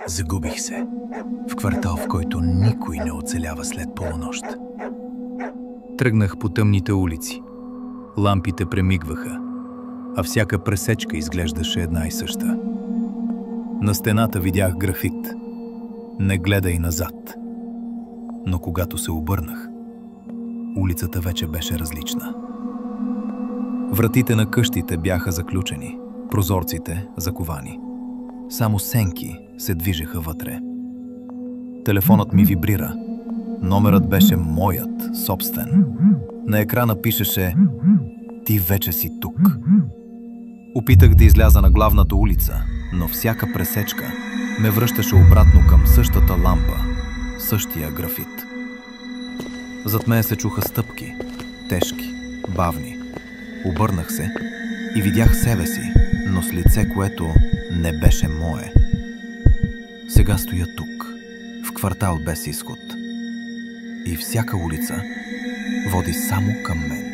Загубих се в квартал, в който никой не оцелява след полунощ. Тръгнах по тъмните улици. Лампите премигваха, а всяка пресечка изглеждаше една и съща. На стената видях графит: „Не гледай назад“. Но когато се обърнах, улицата вече беше различна. Вратите на къщите бяха заключени, прозорците заковани. Само сенки се движеха вътре. Телефонът ми вибрира. Номерът беше моят, собствен. На екрана пишеше: „Ти вече си тук“. Опитах да изляза на главната улица, но всяка пресечка ме връщаше обратно към същата лампа, същия графит. Зад мен се чуха стъпки, тежки, бавни. Обърнах се и видях себе си, но с лице, което не беше мое. Сега стоя тук, в квартал без изход. И всяка улица води само към мен.